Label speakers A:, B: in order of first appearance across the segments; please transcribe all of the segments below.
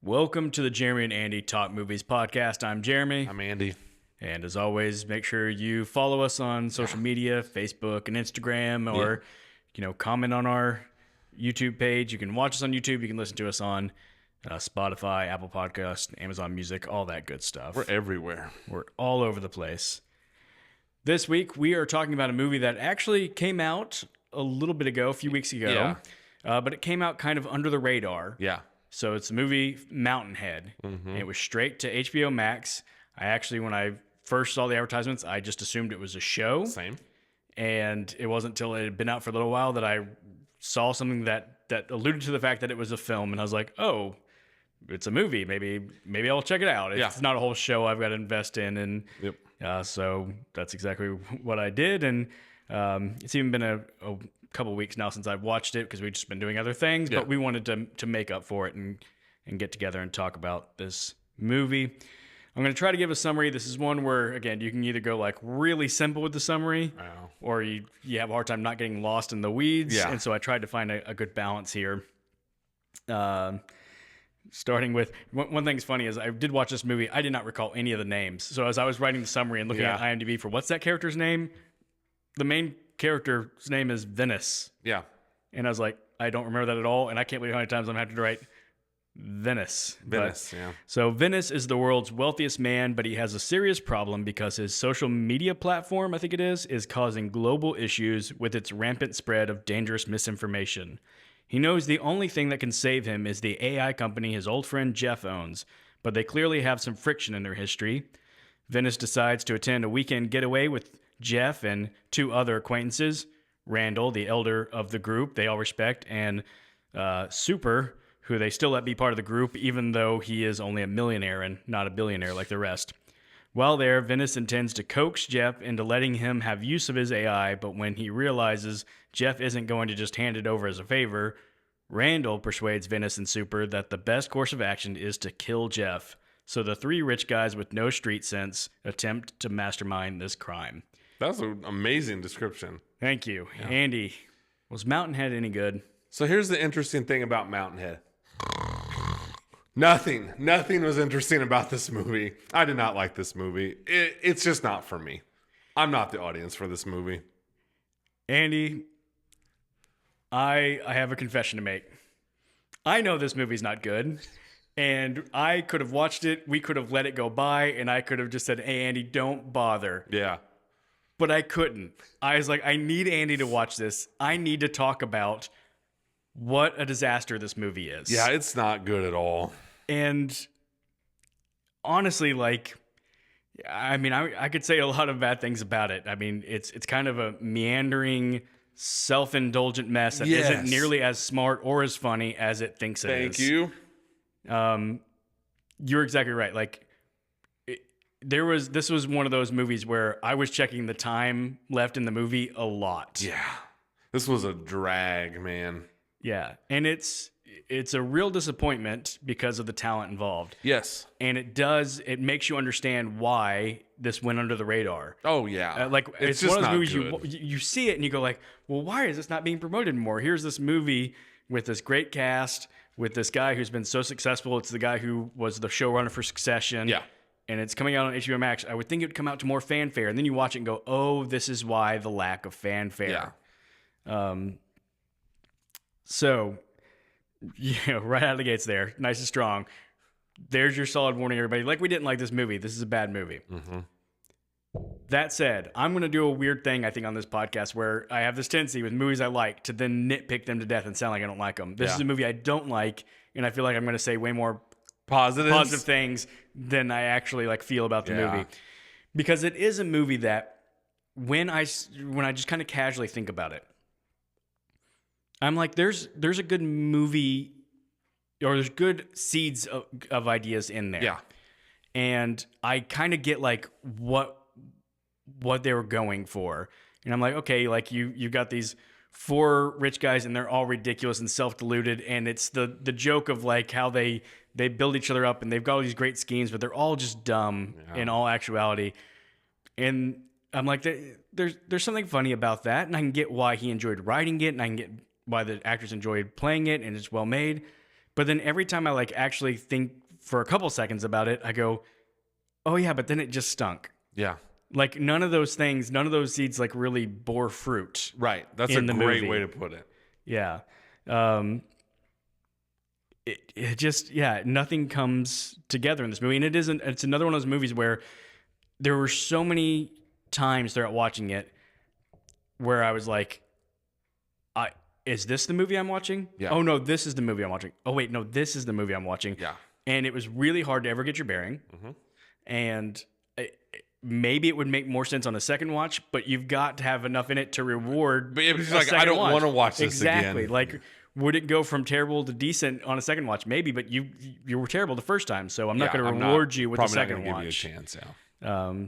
A: Welcome to the Jeremy and Andy Talk Movies podcast. I'm Jeremy.
B: I'm Andy.
A: And as always, make sure you follow us on social media, Facebook and Instagram, or, comment on our YouTube page. You can watch us on YouTube. You can listen to us on Spotify, Apple Podcasts, Amazon Music, all that good stuff.
B: We're everywhere.
A: We're all over the place. This week, we are talking about a movie that actually came out a little bit ago, a few weeks ago. But it came out kind of under the radar.
B: Yeah.
A: So it's the movie Mountainhead. And it was straight to HBO Max. I actually, when I first saw the advertisements, I just assumed it was a show.
B: Same. And
A: it wasn't until it had been out for a little while that I saw something that alluded to the fact that it was a film. And I was like, oh, it's a movie. Maybe I'll check it out. It's not a whole show I've got to invest in. And so that's exactly what I did. And it's even been a couple of weeks now since I've watched it because we've just been doing other things, but we wanted to make up for it and get together and talk about this movie. I'm going to try to give a summary. This is one where, again, you can either go like really simple with the summary or you have a hard time not getting lost in the weeds.
B: Yeah.
A: And so I tried to find a good balance here. Starting with, one thing's funny is I did watch this movie. I did not recall any of the names. So as I was writing the summary and looking at IMDb for what's that character's name, the main character's name is Venice.
B: Yeah.
A: And I was like, I don't remember that at all. And I can't believe how many times I'm having to write Venice. So Venice is the world's wealthiest man, but he has a serious problem because his social media platform, I think it is causing global issues with its rampant spread of dangerous misinformation. He knows the only thing that can save him is the AI company his old friend Jeff owns, but they clearly have some friction in their history. Venice decides to attend a weekend getaway with Jeff and two other acquaintances, Randall, the elder of the group they all respect, and Super, who they still let be part of the group, even though he is only a millionaire and not a billionaire like the rest. While there, Venice intends to coax Jeff into letting him have use of his AI, but when he realizes Jeff isn't going to just hand it over as a favor, Randall persuades Venice and Super that the best course of action is to kill Jeff. So the three rich guys with no street sense attempt to mastermind this crime.
B: That's an amazing description.
A: Thank you. Yeah. Andy, was Mountainhead any good?
B: So here's the interesting thing about Mountainhead. Nothing was interesting about this movie. I did not like this movie. It's just not for me. I'm not the audience for this movie.
A: Andy, I have a confession to make. I know this movie's not good. And I could have watched it, we could have let it go by, and I could have just said, hey, Andy, don't bother.
B: Yeah.
A: But I couldn't. I was like, I need Andy to watch this. I need to talk about what a disaster this movie is.
B: Yeah, it's not good at all.
A: And honestly, I could say a lot of bad things about it. I mean, it's kind of a meandering, self-indulgent mess that isn't nearly as smart or as funny as it thinks it is.
B: Thank you.
A: You're exactly right. This was one of those movies where I was checking the time left in the movie a lot.
B: Yeah. This was a drag, man.
A: Yeah. And it's a real disappointment because of the talent involved.
B: Yes.
A: And it makes you understand why this went under the radar.
B: Oh, yeah.
A: It's
B: just
A: one of those
B: not
A: movies you see it and you go like, well, why is this not being promoted more? Here's this movie with this great cast, with this guy who's been so successful. It's the guy who was the showrunner for Succession.
B: Yeah.
A: And it's coming out on HBO Max. I would think it would come out to more fanfare. And then you watch it and go, oh, this is why the lack of fanfare.
B: Yeah.
A: So, right out of the gates there, nice and strong. There's your solid warning, everybody. Like, we didn't like this movie. This is a bad movie.
B: Mm-hmm.
A: That said, I'm going to do a weird thing, I think, on this podcast where I have this tendency with movies I like to then nitpick them to death and sound like I don't like them. This is a movie I don't like, and I feel like I'm going to say way more positive things than I actually feel about the movie. Because it is a movie that when I just kind of casually think about it, I'm like, there's a good movie, or there's good seeds of ideas in there.
B: Yeah.
A: And I kind of get what they were going for. And I'm like, okay, you've got these four rich guys and they're all ridiculous and self-deluded. And it's the joke of how they build each other up and they've got all these great schemes, but they're all just dumb in all actuality. And I'm like, there's something funny about that. And I can get why he enjoyed writing it, and I can get why the actors enjoyed playing it, and it's well made. But then every time I like actually think for a couple seconds about it, I go, oh yeah, but then it just stunk.
B: Yeah.
A: Like none of those seeds like really bore fruit.
B: Right. That's a great way to put it.
A: Yeah. It just, nothing comes together in this movie. And it's another one of those movies where there were so many times throughout watching it where I was like, is this the movie I'm watching?
B: Yeah.
A: Oh no, this is the movie I'm watching. Oh wait, no, this is the movie I'm watching.
B: Yeah.
A: And it was really hard to ever get your bearing. And maybe it would make more sense on a second watch, but you've got to have enough in it to reward.
B: But it was like, I don't want to watch this again.
A: Exactly. Like, would it go from terrible to decent on a second watch? Maybe, but you were terrible the first time, so I'm not going to reward you with the second watch.
B: Probably not going to give you a chance, yeah.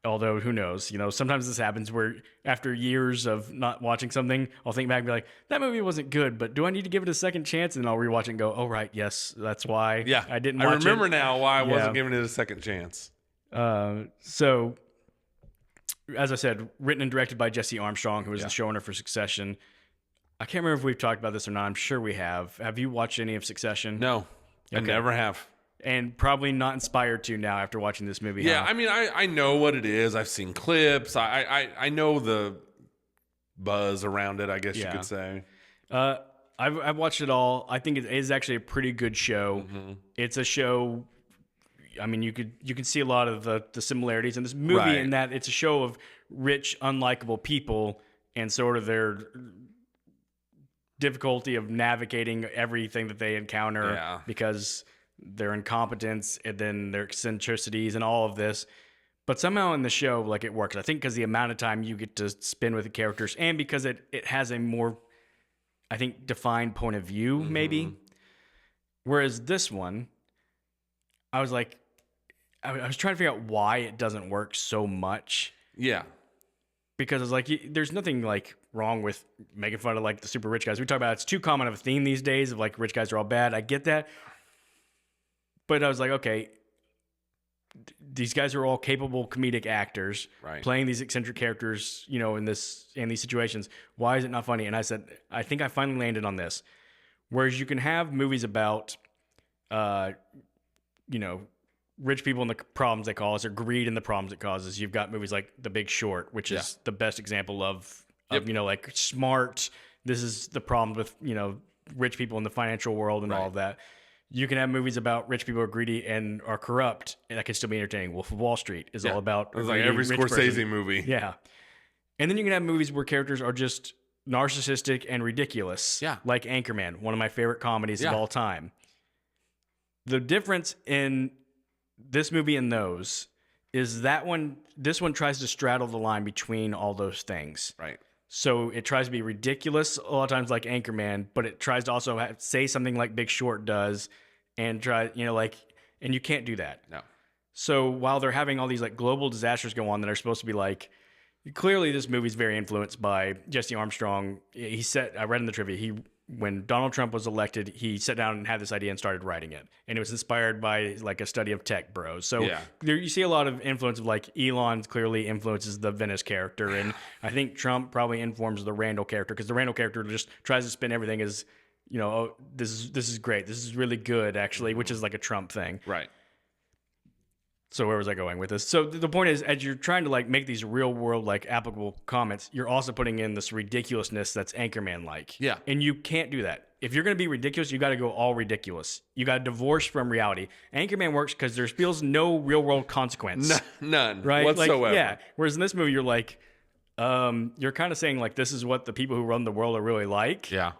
A: Although, who knows? Sometimes this happens where after years of not watching something, I'll think back and be like, that movie wasn't good, but do I need to give it a second chance? And I'll rewatch it and go, oh, right, yes, that's why I didn't watch it.
B: I remember now why I wasn't giving it a second chance.
A: So, as I said, written and directed by Jesse Armstrong, who was the showrunner for Succession. I can't remember if we've talked about this or not. I'm sure we have. Have you watched any of Succession?
B: No, I never have.
A: And probably not inspired to now after watching this movie.
B: Yeah, I mean, I know what it is. I've seen clips. I know the buzz around it, I guess you could say.
A: I've watched it all. I think it is actually a pretty good show. It's a show. I mean, you can see a lot of the similarities in this movie in that it's a show of rich, unlikable people and sort of their difficulty of navigating everything that they encounter because their incompetence and then their eccentricities and all of this. But somehow in the show, like, it works. I think because the amount of time you get to spend with the characters and because it has a more, I think, defined point of view, maybe. Whereas this one, I was like, I was trying to figure out why it doesn't work so much.
B: Yeah.
A: Because it's like, there's nothing like wrong with making fun of like the super rich guys. We talk about it's too common of a theme these days of like rich guys are all bad. I get that. But I was like, okay, these guys are all capable comedic actors playing these eccentric characters, in these situations. Why is it not funny? And I said, I think I finally landed on this. Whereas you can have movies about, rich people and the problems they cause, or greed and the problems it causes. You've got movies like The Big Short, which is the best example of like smart. This is the problem with, rich people in the financial world and all of that. You can have movies about rich people who are greedy and are corrupt, and that can still be entertaining. Wolf of Wall Street is all about.
B: It's like every Scorsese movie.
A: Yeah. And then you can have movies where characters are just narcissistic and ridiculous. Yeah. Like Anchorman, one of my favorite comedies of all time. The difference in this movie and those is this one tries to straddle the line between all those things. Right. So it tries to be ridiculous a lot of times like Anchorman, but it tries to also say something like Big Short does and and you can't do that. No. So while they're having all these like global disasters go on that are supposed to be like, clearly this movie's very influenced by Jesse Armstrong. I read in the trivia, when Donald Trump was elected, he sat down and had this idea and started writing it. And it was inspired by like a study of tech bros. So there you see a lot of influence of like Elon clearly influences the Venice character. And I think Trump probably informs the Randall character because the Randall character just tries to spin everything as, oh, this is great. This is really good, actually, which is like a Trump thing. Right. So where was I going with this? So the point is, as you're trying to like make these real world like applicable comments, you're also putting in this ridiculousness that's Anchorman like. Yeah. And you can't do that. If you're going to be ridiculous, you got to go all ridiculous. You got to divorce from reality. Anchorman works because there feels no real world consequence.
B: None.
A: Right?
B: Whatsoever.
A: Like, yeah. Whereas in this movie, you're like, you're kind of saying like, this is what the people who run the world are really like. Yeah.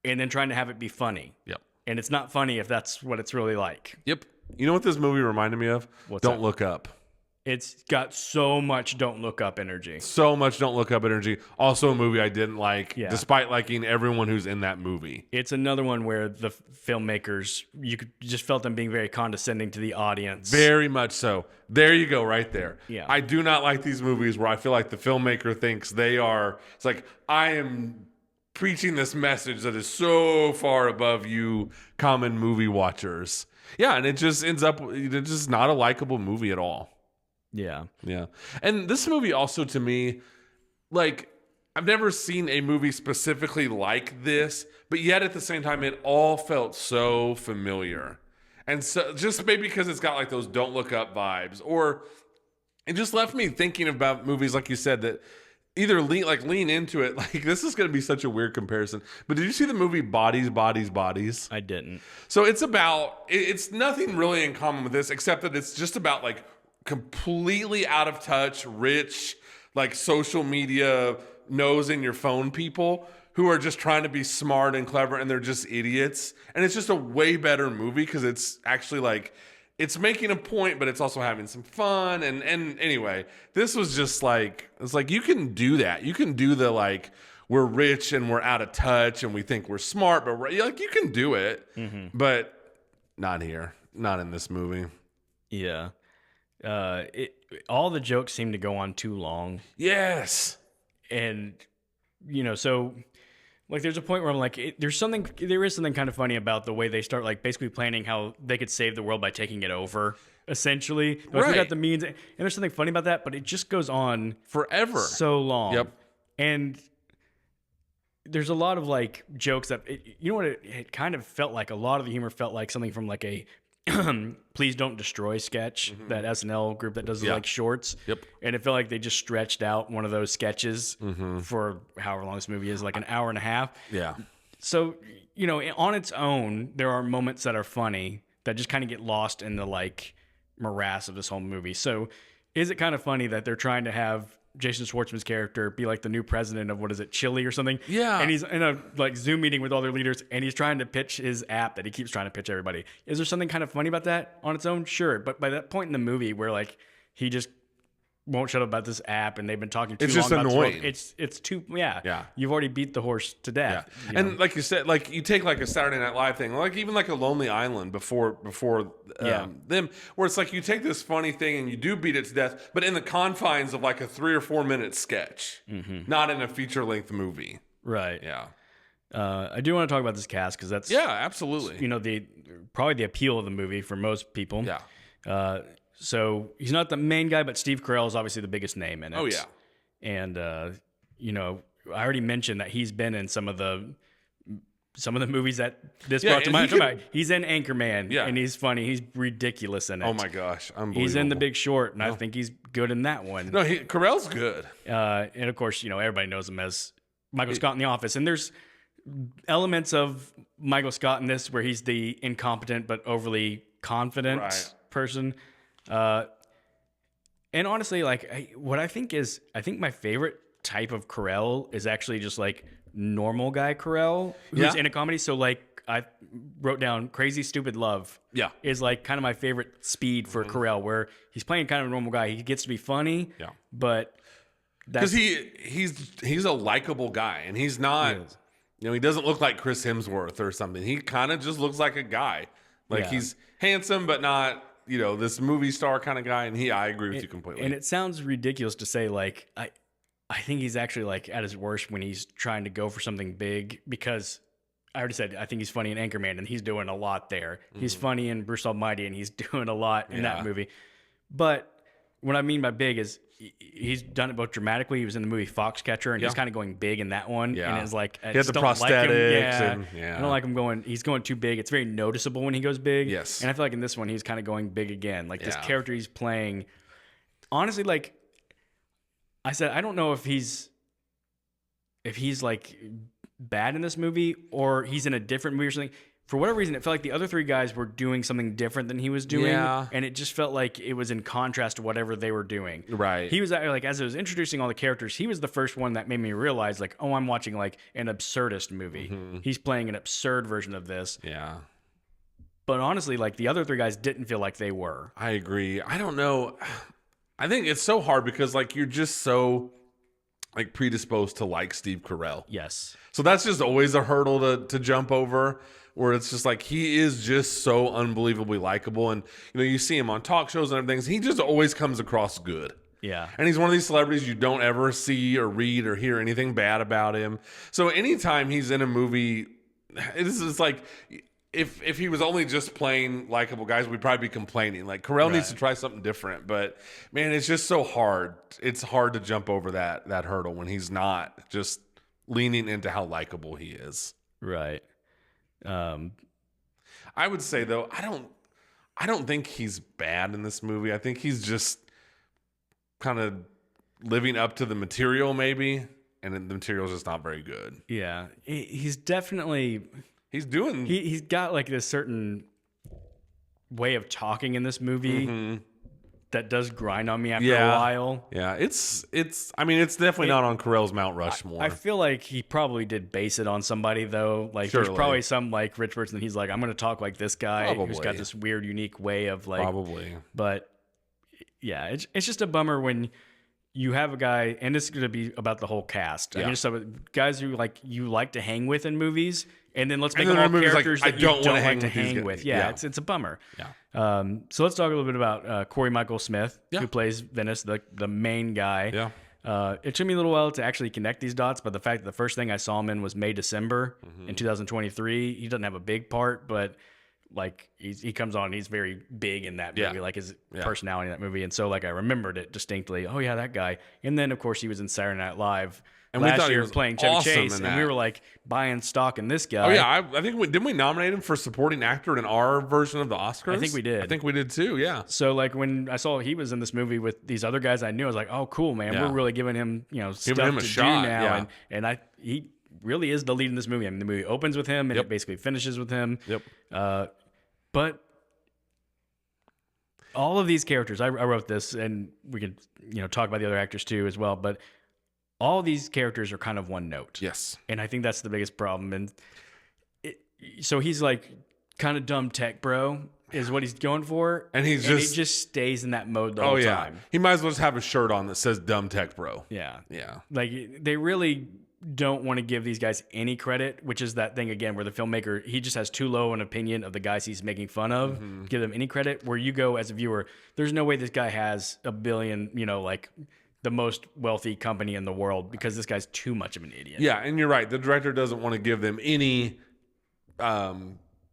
A: And then trying to have it be funny. Yep. And it's not funny if that's what it's really like.
B: Yep. You know what this movie reminded me of? Don't Look Up.
A: It's got so much Don't Look Up energy.
B: So much Don't Look Up energy. Also a movie I didn't like, despite liking everyone who's in that movie.
A: It's another one where the filmmakers, you just felt them being very condescending to the audience.
B: Very much so. There you go, right there. Yeah. I do not like these movies where I feel like the filmmaker thinks it's like, I am preaching this message that is so far above you common movie watchers. Yeah, and it just ends up, it's just not a likable movie at all.
A: Yeah.
B: Yeah. And this movie also, to me, like, I've never seen a movie specifically like this, but yet at the same time, it all felt so familiar. And so just maybe because it's got like those Don't Look Up vibes, or it just left me thinking about movies, like you said, that either lean into it. Like, this is going to be such a weird comparison. But did you see the movie Bodies, Bodies, Bodies?
A: I didn't.
B: So it's nothing really in common with this, except that it's just about like completely out of touch, rich, like social media nose in your phone people who are just trying to be smart and clever, and they're just idiots. And it's just a way better movie because it's actually like, it's making a point, but it's also having some fun. And anyway, this was just like, it's like, you can do that. You can do the like, we're rich and we're out of touch and we think we're smart, but like, you can do it, but not here, not in this movie.
A: Yeah. All the jokes seem to go on too long.
B: Yes.
A: And, so like there's a point where I'm like, there is something kind of funny about the way they start like basically planning how they could save the world by taking it over, essentially. But I forgot the means, and there's something funny about that, but it just goes on
B: forever,
A: so long.
B: Yep.
A: And there's a lot of like jokes that it kind of felt like a lot of the humor felt like something from like a Please Don't Destroy sketch, that SNL group that does like shorts.
B: Yep.
A: And it felt like they just stretched out one of those sketches for however long this movie is, like an hour and a half.
B: Yeah.
A: So, on its own, there are moments that are funny that just kind of get lost in the like morass of this whole movie. So is it kind of funny that they're trying to have Jason Schwartzman's character be like the new president of, what is it, Chile or something?
B: Yeah.
A: And he's in a like Zoom meeting with all their leaders, and he's trying to pitch his app that he keeps trying to pitch everybody. Is there something kind of funny about that on its own? Sure. But by that point in the movie where like he just won't shut up about this app and they've been talking too long about
B: annoying.
A: It's too you've already beat the horse to death.
B: Yeah. And like you said, like you take like a Saturday Night Live thing, like even like a Lonely Island before them, where it's like you take this funny thing and you do beat it to death, but in the confines of like a 3 or 4 minute sketch, not in a feat length movie.
A: Right.
B: Yeah.
A: I do want to talk about this cast because that's
B: absolutely
A: probably the appeal of the movie for most people.
B: Yeah.
A: So he's not the main guy, but Steve Carell is obviously the biggest name in it.
B: Oh yeah.
A: And I already mentioned that he's been in some of the movies that this brought to mind. He's in Anchorman, and he's funny. He's ridiculous in it.
B: Oh my gosh, unbelievable.
A: He's in The Big Short, and I think he's good in that one.
B: No, Carell's good.
A: And of course, everybody knows him as Michael Scott in The Office, and there's elements of Michael Scott in this where he's the incompetent but overly confident person. And honestly, like I think my favorite type of Carell is actually just like normal guy Carell who's in a comedy. So like I wrote down Crazy Stupid Love.
B: Yeah,
A: is like kind of my favorite speed for Carell, where he's playing kind of a normal guy. He gets to be funny.
B: Yeah,
A: but
B: because he's a likable guy, and he's not. He doesn't look like Chris Hemsworth or something. He kind of just looks like a guy. Like he's handsome, but not. This movie star kind of guy, and I agree with you completely.
A: And it sounds ridiculous to say, like, I think he's actually, like, at his worst when he's trying to go for something big, because I already said I think he's funny in Anchorman, and he's doing a lot there. He's funny in Bruce Almighty, and he's doing a lot in that movie. But what I mean by big is he's done it both dramatically. He was in the movie Foxcatcher, and he's kind of going big in that one.
B: Yeah.
A: And it's like, I
B: he has the prosthetics.
A: I don't like him he's going too big. It's very noticeable when he goes big.
B: Yes.
A: And I feel like in this one, he's kind of going big again. Like this character he's playing, honestly, like I said, I don't know if he's like bad in this movie or he's in a different movie or something. For whatever reason, it felt like the other three guys were doing something different than he was doing. Yeah. And it just felt like it was in contrast to whatever they were doing.
B: Right.
A: He was like, as it was introducing all the characters, he was the first one that made me realize, like, oh, I'm watching like an absurdist movie. He's playing an absurd version of this.
B: Yeah.
A: But honestly, like the other three guys didn't feel like they were.
B: I agree. I don't know. I think it's so hard because like you're just so like predisposed to like Steve Carell.
A: Yes.
B: So that's just always a hurdle to jump over. Where it's just like he is just so unbelievably likable, and you see him on talk shows and everything. So he just always comes across good.
A: Yeah,
B: and he's one of these celebrities you don't ever see or read or hear anything bad about him. So anytime he's in a movie, it's like if he was only just playing likable guys, we'd probably be complaining. Like Carell needs to try something different. But man, it's just so hard. It's hard to jump over that hurdle when he's not just leaning into how likable he is.
A: Right.
B: I would say though, I don't think he's bad in this movie. I think he's just kind of living up to the material, maybe, and the material's just not very good.
A: Yeah, he's definitely he's got like this certain way of talking in this movie that does grind on me after a while.
B: Yeah, it's definitely not on Carell's Mount Rushmore.
A: I feel like he probably did base it on somebody though. Like there's probably some like rich person that he's like, I'm going to talk like this guy who's got this weird, unique way of like.
B: Probably.
A: But yeah, it's just a bummer when you have a guy, and this is going to be about the whole cast. I mean, just guys who like you like to hang with in movies, and then let's make them all characters that you don't like to hang with. Yeah, it's a bummer.
B: Yeah.
A: So let's talk a little bit about Corey Michael Smith, who plays Venice, the main guy.
B: Yeah.
A: It took me a little while to actually connect these dots, but the fact that the first thing I saw him in was December in 2023. He doesn't have a big part, but like he comes on, he's very big in that movie, like his personality in that movie. And so like I remembered it distinctly. Oh yeah, that guy. And then of course he was in Saturday Night Live and last year playing Chevy Chase, and we were like buying stock in this guy.
B: Oh yeah, I think didn't we nominate him for supporting actor in our version of the Oscars?
A: I think we did.
B: I think we did too. Yeah.
A: So like when I saw he was in this movie with these other guys I knew, I was like, oh cool, man, we're really giving him stuff to shot do now, and he really is the lead in this movie. I mean, the movie opens with him and it basically finishes with him.
B: Yep.
A: But all of these characters, I wrote this, and we could talk about the other actors too as well. But all of these characters are kind of one note.
B: Yes,
A: and I think that's the biggest problem. And so he's like kind of dumb tech bro is what he's going for,
B: and he
A: just stays in that mode the whole time.
B: He might as well just have a shirt on that says "dumb tech bro."
A: Yeah.
B: Like
A: they really don't want to give these guys any credit, which is that thing again where the filmmaker, he just has too low an opinion of the guys he's making fun of. Give them any credit, where you go as a viewer, there's no way this guy has $1 billion, like the most wealthy company in the world, because this guy's too much of an idiot.
B: Yeah, and you're right. The director doesn't want to give them any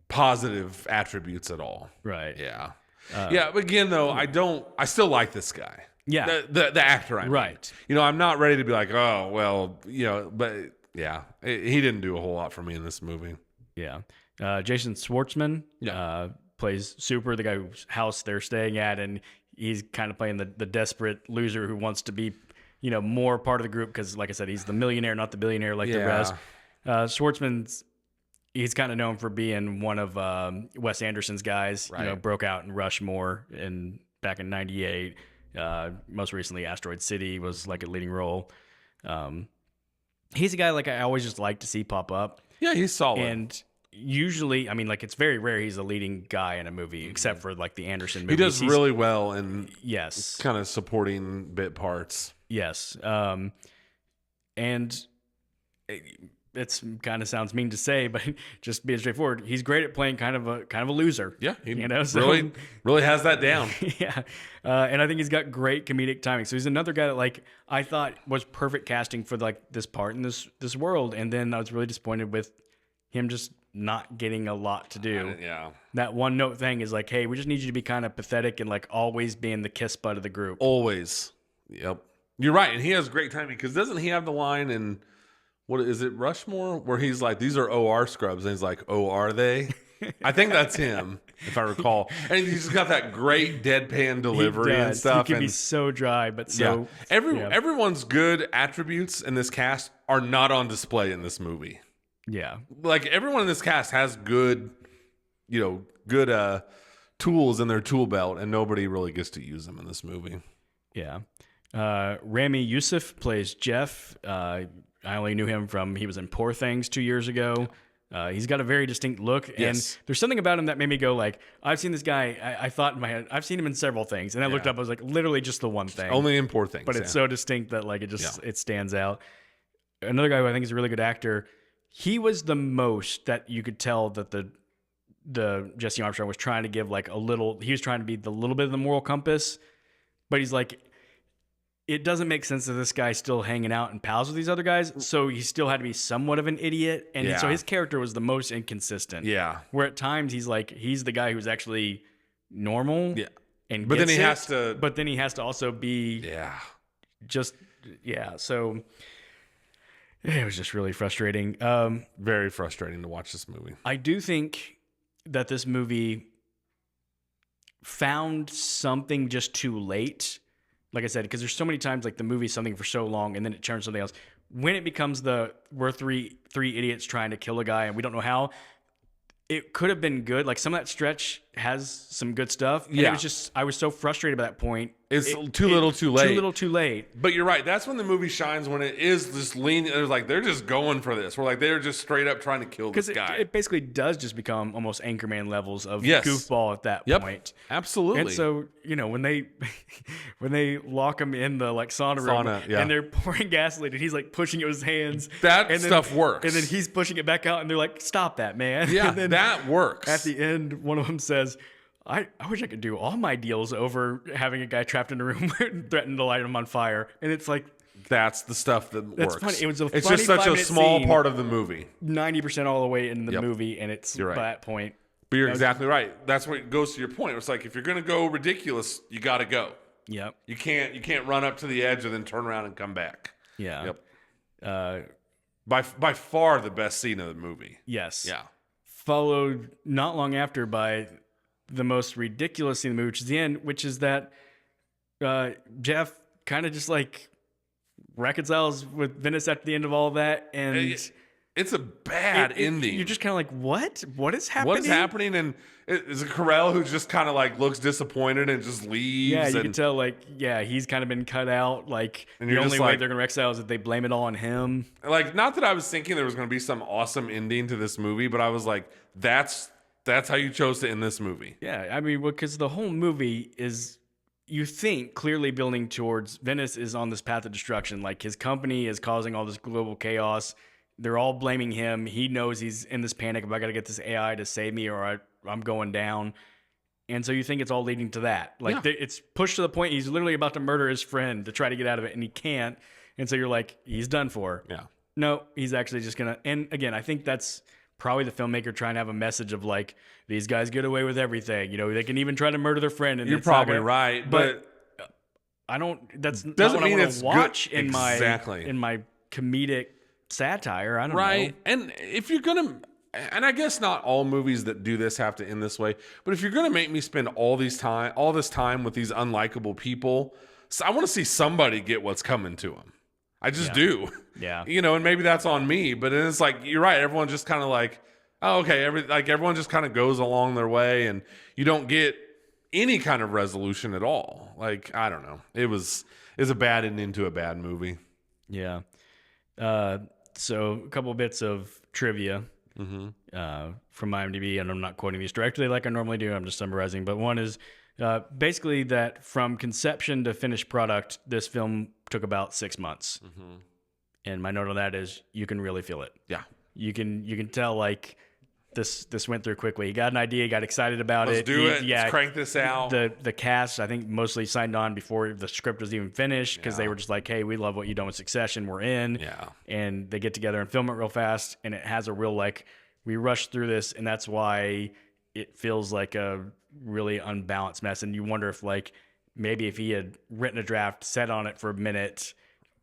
B: positive attributes at all.
A: Right.
B: Yeah. But again, though, I still like this guy.
A: Yeah.
B: The actor, I mean.
A: Right.
B: I'm not ready to be like, oh, well, but yeah, he didn't do a whole lot for me in this movie.
A: Yeah. Jason Schwartzman plays Super, the guy whose house they're staying at, and he's kind of playing the desperate loser who wants to be, more part of the group because, like I said, he's the millionaire, not the billionaire like the rest. Schwartzman's, he's kind of known for being one of Wes Anderson's guys, broke out in Rushmore back in 98. Most recently, Asteroid City was like a leading role. He's a guy like I always just like to see pop up.
B: Yeah, he's solid.
A: And usually, I mean, like it's very rare he's a leading guy in a movie, except for like the Anderson movies.
B: He does really well in kind of supporting bit parts.
A: Yes. And it's kind of sounds mean to say, but just being straightforward, he's great at playing kind of a loser.
B: Yeah, he really has that down.
A: Yeah, and I think he's got great comedic timing. So he's another guy that like I thought was perfect casting for like this part in this world, and then I was really disappointed with him just not getting a lot to do. That one note thing is like, hey, we just need you to be kind of pathetic and like always being the kiss butt of the group.
B: Always. Yep, you're right, and he has great timing because doesn't he have the line in? What is it, Rushmore, where he's like, these are OR scrubs, and he's like, oh, are they? I think that's him, if I recall. And he's just got that great deadpan delivery and stuff.
A: He can be so dry, but so
B: everyone's good attributes in this cast are not on display in this movie.
A: Yeah,
B: like everyone in this cast has good tools in their tool belt, and nobody really gets to use them in this movie.
A: Yeah, Rami Youssef plays Jeff. I only knew him from, he was in Poor Things 2 years ago. He's got a very distinct look. And there's something about him that made me go like, I've seen this guy, I thought in my head, I've seen him in several things. And I looked up, I was like, literally just the one thing.
B: Only in Poor Things.
A: But it's so distinct that like it stands out. Another guy who I think is a really good actor, he was the most that you could tell that the Jesse Armstrong was trying to give like he was trying to be the little bit of the moral compass. But he's like, it doesn't make sense that this guy's still hanging out and pals with these other guys. So he still had to be somewhat of an idiot. And so his character was the most inconsistent.
B: Yeah.
A: Where at times he's the guy who's actually normal.
B: Yeah.
A: And
B: but then he has to.
A: But then he has to also be.
B: Yeah.
A: So it was just really frustrating.
B: Very frustrating to watch this movie.
A: I do think that this movie found something just too late. Like I said, because there's so many times like the movie's something for so long and then it turns something else. When it becomes we're three idiots trying to kill a guy and we don't know how, it could have been good. Like some of that stretch has some good stuff. And it was just, I was so frustrated by that point.
B: It's too little too late.
A: Too little too late.
B: But you're right. That's when the movie shines, when it is this lean. It's like they're just going for this. We're like, they're just straight up trying to kill this guy.
A: It basically does just become almost Anchorman levels of goofball at that point.
B: Absolutely.
A: And so, when they lock him in the like sauna room and they're pouring gasoline and he's like pushing it with his hands.
B: That stuff works.
A: And then he's pushing it back out and they're like, stop that, man.
B: Yeah,
A: and then
B: that works.
A: At the end, one of them says, I wish I could do all my deals over having a guy trapped in a room and threaten to light him on fire. And it's like,
B: that's the stuff that works.
A: Funny. It was
B: it's just such a small part of the movie.
A: 90% all the way in the movie, and it's by that point.
B: But you're exactly right. That's what goes to your point. It's like if you're going to go ridiculous, you got to go.
A: Yep.
B: You can't run up to the edge and then turn around and come back.
A: Yeah.
B: Yep. By far the best scene of the movie.
A: Yes.
B: Yeah.
A: Followed not long after by the most ridiculous scene in the movie, which is the end, which is that Jeff kind of just like reconciles with Venice at the end of all that, and
B: it's a bad ending.
A: You're just kind of like, what is happening?
B: What is happening? And is it Carell who just kind of like looks disappointed and just leaves?
A: Yeah, you can tell he's kind of been cut out. Like the only way they're gonna reconcile is that they blame it all on him.
B: Like, not that I was thinking there was gonna be some awesome ending to this movie, but I was like, that's how you chose to end this movie.
A: Yeah, I mean, because the whole movie is, you think, clearly building towards Venice is on this path of destruction. Like his company is causing all this global chaos. They're all blaming him. He knows he's in this panic of, I got to get this AI to save me or I'm going down. And so you think it's all leading to that. Like it's pushed to the point he's literally about to murder his friend to try to get out of it, and he can't. And so you're like, he's done for.
B: Yeah.
A: No, he's actually just going to. And again, I think that's probably the filmmaker trying to have a message of like, these guys get away with everything. They can even try to murder their friend. And
B: you're probably right, but
A: I don't. That's
B: doesn't
A: not what
B: mean
A: I want to watch
B: good.
A: in my comedic satire. I don't know.
B: Right, and if you're gonna, and I guess not all movies that do this have to end this way, but if you're gonna make me spend all this time with these unlikable people, I want to see somebody get what's coming to them. I just do.
A: Yeah.
B: And maybe that's on me, but then it's like, you're right. Everyone's just kind of like, oh, okay. Everyone just kind of goes along their way, and you don't get any kind of resolution at all. Like, I don't know. It was a bad ending to a bad movie.
A: Yeah. So a couple bits of trivia from IMDb, and I'm not quoting these directly like I normally do. I'm just summarizing. But one is basically that from conception to finished product, this film took about 6 months. Mm-hmm. And my note on that is you can really feel it.
B: Yeah.
A: You can tell like this went through quickly. He got an idea, he got excited about it.
B: Let's do it. Let's crank this out.
A: The cast, I think, mostly signed on before the script was even finished because they were just like, hey, we love what you've done with Succession. We're in.
B: Yeah.
A: And they get together and film it real fast. And it has a real like, we rushed through this, and that's why it feels like a really unbalanced mess. And you wonder if like maybe if he had written a draft, sat on it for a minute,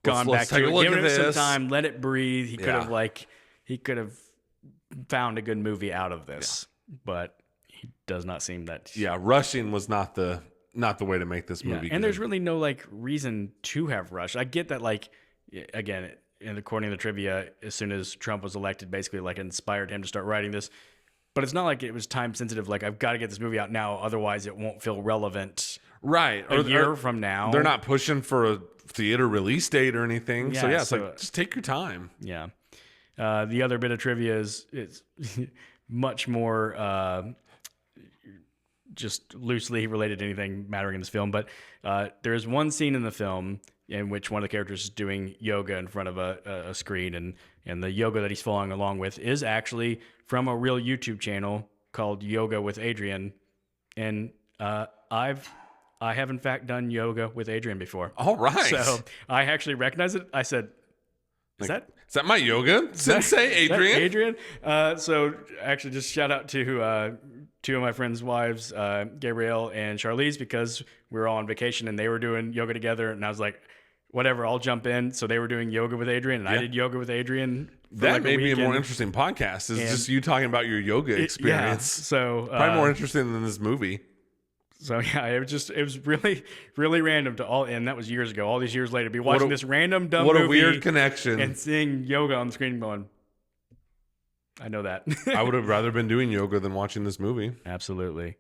A: gone back to it, given it some time, let it breathe, he could have found a good movie out of this. But he does not seem that.
B: Yeah, rushing was not the way to make this movie.
A: And there's really no like reason to have rushed. I get that, like, again, and according to the trivia, as soon as Trump was elected, basically like inspired him to start writing this. But it's not like it was time sensitive. Like, I've got to get this movie out now, otherwise it won't feel relevant.
B: Right.
A: A year from now.
B: They're not pushing for a theater release date or anything. So it's like, just take your time.
A: Yeah. The other bit of trivia is much more just loosely related to anything mattering in this film. But there is one scene in the film in which one of the characters is doing yoga in front of a screen. And the yoga that he's following along with is actually from a real YouTube channel called Yoga with Adrian. And I've I have in fact done yoga with Adrian before.
B: All right.
A: So I actually recognize it. I said, Is
B: that my yoga sensei, Adrian?
A: Adrian? So actually just shout out to two of my friends' wives, Gabrielle and Charlize, because we were all on vacation and they were doing yoga together. And I was like, whatever, I'll jump in. So they were doing yoga with Adrian and I did yoga with Adrian.
B: That may be a more interesting podcast. Is just you talking about your yoga experience.
A: Yeah, so
B: probably more interesting than this movie.
A: So yeah, it was really, really random and that was years ago. All these years later, be watching this random dumb movie.
B: What a weird connection.
A: And seeing yoga on the screen going, I know that.
B: I would have rather been doing yoga than watching this movie.
A: Absolutely.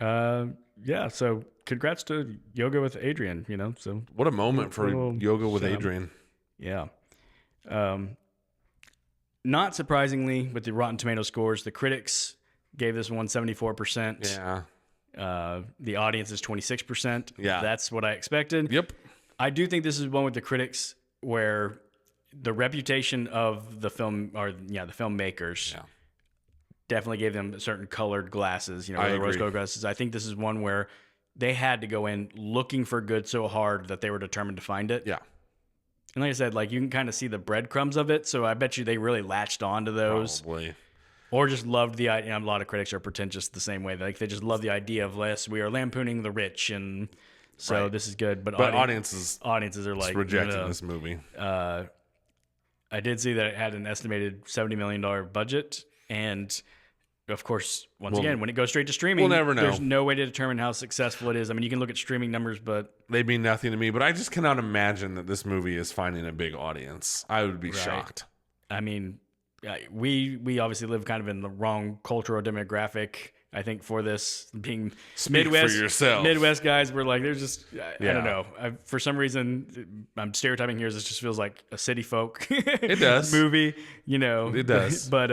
A: Yeah, so congrats to Yoga with Adrian, so.
B: What a moment for Yoga with Adrian.
A: Yeah. Not surprisingly, with the Rotten Tomato scores, the critics gave this one 74%.
B: Yeah.
A: The audience is 26%.
B: Yeah.
A: That's what I expected.
B: Yep.
A: I do think this is one with the critics where the reputation of the film, the filmmakers, definitely gave them certain colored glasses, the rose-colored glasses. I think this is one where they had to go in looking for good so hard that they were determined to find it.
B: Yeah.
A: And like I said, you can kind of see the breadcrumbs of it. So I bet you they really latched onto those.
B: Probably.
A: Or just loved the idea. A lot of critics are pretentious the same way. They just love the idea of we are lampooning the rich, and so this is good. But
B: audiences are rejecting this movie.
A: I did see that it had an estimated $70 million budget, and of course, once again, when it goes straight to streaming,
B: we'll never know.
A: There's no way to determine how successful it is. I mean, you can look at streaming numbers, but
B: they mean nothing to me. But I just cannot imagine that this movie is finding a big audience. I would be shocked.
A: I mean, we obviously live kind of in the wrong cultural demographic. I think for this being Midwest,
B: for yourself.
A: Midwest guys, we're like, there's just, I don't know. For some reason, I'm stereotyping here. This just feels like a city folk
B: it does.
A: movie,
B: It does.
A: But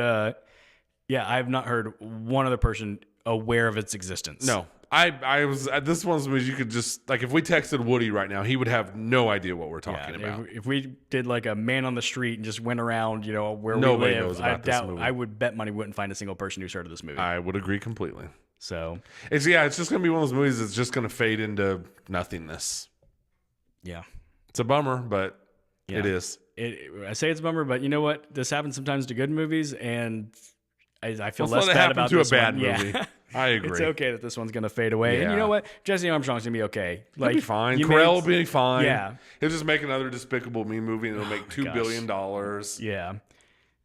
A: I've not heard one other person aware of its existence.
B: No. I was at this one was you could just if we texted Woody right now, he would have no idea what we're talking about.
A: If we did a man on the street and just went around, where
B: nobody
A: we live,
B: knows about this movie.
A: I would bet money we wouldn't find a single person who's heard of this movie.
B: I would agree completely.
A: So
B: it's just gonna be one of those movies that's just gonna fade into nothingness.
A: Yeah,
B: it's a bummer, but it is.
A: I say it's a bummer, but you know what? This happens sometimes to good movies, and I feel
B: less
A: bad about
B: to
A: this
B: a bad
A: one.
B: movie. Yeah. I agree.
A: It's okay that this one's going to fade away. And you know what? Jesse Armstrong's going to be okay.
B: He'll be fine. Carell will be fine.
A: Yeah.
B: He'll just make another Despicable Me movie and it'll make $2 billion.
A: Yeah.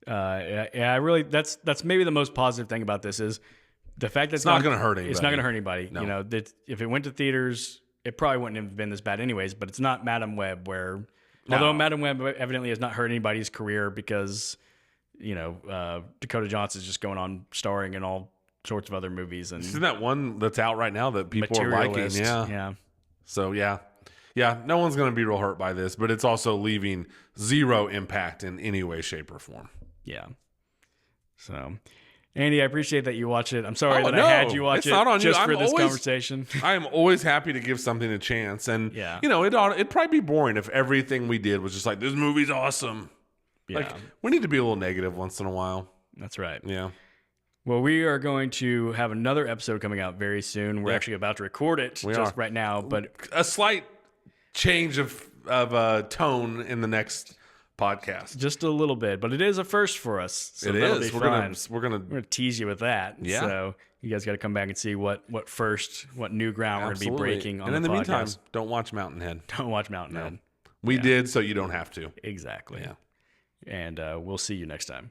A: I really, that's maybe the most positive thing about this is the fact that
B: it's not going to hurt anybody.
A: It's not going to hurt anybody. No. If it went to theaters, it probably wouldn't have been this bad anyways, but it's not Madam Web although Madam Web evidently has not hurt anybody's career because, Dakota Johnson's just going on starring in all sorts of other movies. And
B: isn't that one that's out right now that people are liking?
A: Yeah.
B: So no one's going to be real hurt by this, but it's also leaving zero impact in any way, shape, or form.
A: Yeah. So, Andy, I appreciate that you watch it. I'm sorry I had you watch it
B: not on
A: just
B: you.
A: for this conversation.
B: I am always happy to give something a chance, and it'd probably be boring if everything we did was just this movie's awesome.
A: Yeah.
B: We need to be a little negative once in a while.
A: That's right.
B: Yeah.
A: Well, we are going to have another episode coming out very soon. We're actually about to record it right now, but
B: a slight change of tone in the next podcast,
A: just a little bit, but it is a first for us. So
B: it is. We're gonna
A: tease you with that.
B: Yeah.
A: So you guys got to come back and see what new ground we're going to be breaking on the podcast.
B: And in the meantime, don't watch Mountainhead.
A: Don't watch Mountainhead.
B: We did, so you don't have to.
A: Exactly.
B: Yeah.
A: And we'll see you next time.